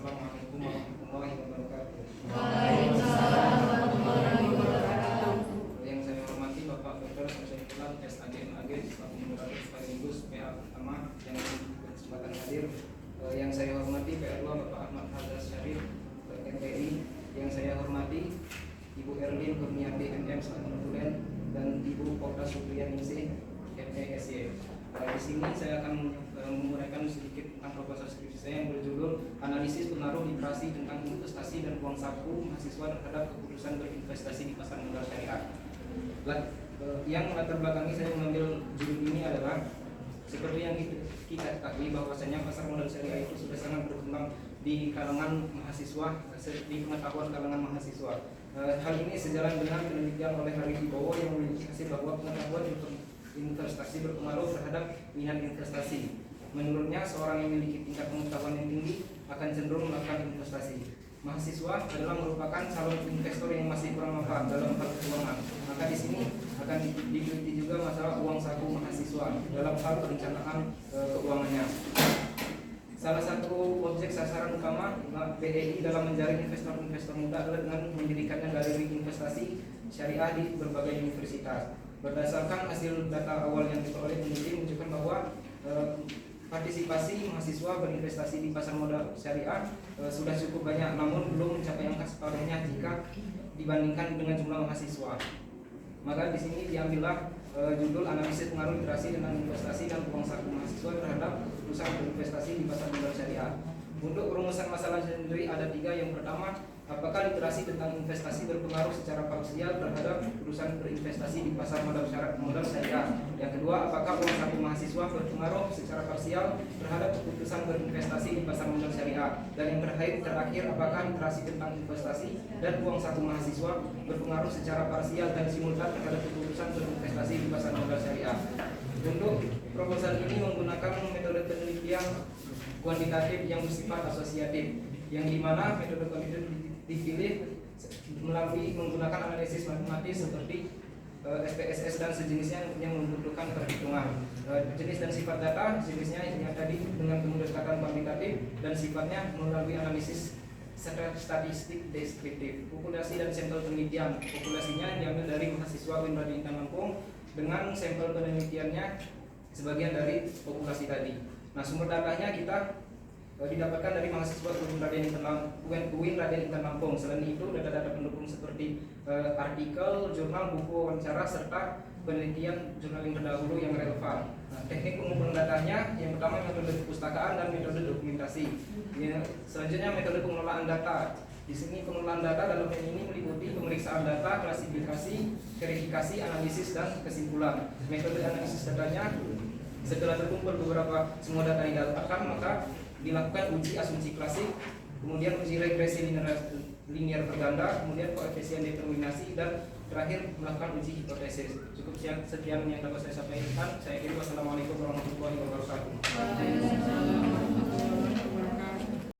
Assalamualaikum warahmatullahi wabarakatuh. Waalaikumsalam warahmatullahi wabarakatuh. Yang saya hormati Bapak Dr. Syarifullah SAGMAG selaku moderator sekaligus PA utama yang berkesempatan hadir. Yang saya hormati PA2 Bapak Ahmad Hazar Syarif MPI. Yang saya hormati Ibu Erlin Kurniati MM selaku notulen dan Ibu Kopda Supriyaningsih MESY. Di sini saya akan menguraikan sedikit tentang proposal skripsi saya yang berjudul Analisis Pengaruh Literasi tentang Investasi dan Uang Saku Mahasiswa Terhadap Keputusan Berinvestasi di Pasar Modal Syariah. Yang latar belakangi saya mengambil judul ini adalah seperti yang kita ketahui bahwasanya pasar modal syariah itu sudah sangat berkembang di kalangan mahasiswa, di pengetahuan kalangan mahasiswa. Hal ini sejalan dengan penelitian oleh Hari Wibowo yang memiliki hasil bahwa pengetahuan investasi berpengaruh terhadap minat investasi. Menurutnya, seorang yang memiliki tingkat pengetahuan yang tinggi akan cenderung melakukan investasi. Mahasiswa adalah merupakan calon investor yang masih kurang paham dalam hal keuangan. Maka di sini akan diteliti juga masalah uang saku mahasiswa dalam hal perencanaan keuangannya. Salah satu objek sasaran utama BEI dalam menjaring investor-investor muda adalah dengan mendirikannya galeri investasi syariah di berbagai universitas. Berdasarkan hasil data awal yang diperoleh peneliti menunjukkan bahwa partisipasi mahasiswa berinvestasi di pasar modal syariah sudah cukup banyak, namun belum mencapai angka separuhnya jika dibandingkan dengan jumlah mahasiswa. Maka di sini diambillah judul Analisis Pengaruh Literasi dengan Investasi dan Uang Saku Mahasiswa Terhadap Keputusan Berinvestasi di Pasar Modal Syariah. Untuk rumusan masalah sendiri ada 3. Yang pertama, apakah literasi tentang investasi berpengaruh secara parsial terhadap keputusan berinvestasi di pasar modal syariah? Yang kedua, apakah uang saku mahasiswa berpengaruh secara parsial terhadap keputusan berinvestasi di pasar modal syariah? Dan yang terakhir, apakah literasi tentang investasi dan uang saku mahasiswa berpengaruh secara parsial dan simultan terhadap keputusan berinvestasi di pasar modal syariah? Untuk proposal ini menggunakan metode penelitian kuantitatif yang bersifat asosiatif, yang dimana metode kuantitatif dipilih melalui menggunakan analisis matematis seperti SPSS dan sejenisnya yang membutuhkan perhitungan. Jenis dan sifat data, jenisnya yang tadi dengan pendekatan kuantitatif dan sifatnya melalui analisis statistik deskriptif. Populasi dan sampel penelitian, populasinya diambil dari mahasiswa UIN Raden Intan Lampung dengan sampel penelitiannya sebagian dari populasi tadi. Nah, sumber datanya kita didapatkan dari mahasiswa UIN Raden Intan Lampung. Selain itu, data-data pendukung seperti artikel, jurnal, buku wawancara, serta penelitian jurnal yang terdahulu yang relevan. Nah, teknik pengumpulan datanya yang pertama metode perpustakaan dan metode dokumentasi. Selanjutnya metode pengelolaan data. Di sini pengelolaan data dalam hal ini meliputi pemeriksaan data, klasifikasi, verifikasi, analisis, dan kesimpulan. Metode analisis datanya, setelah terkumpul semua data yang didapatkan, maka dilakukan uji asumsi klasik, kemudian uji regresi linear berganda, kemudian koefisien determinasi, dan terakhir melakukan uji hipotesis. Cukup sekian yang dapat saya sampaikan. Saya kira wassalamualaikum warahmatullahi wabarakatuh.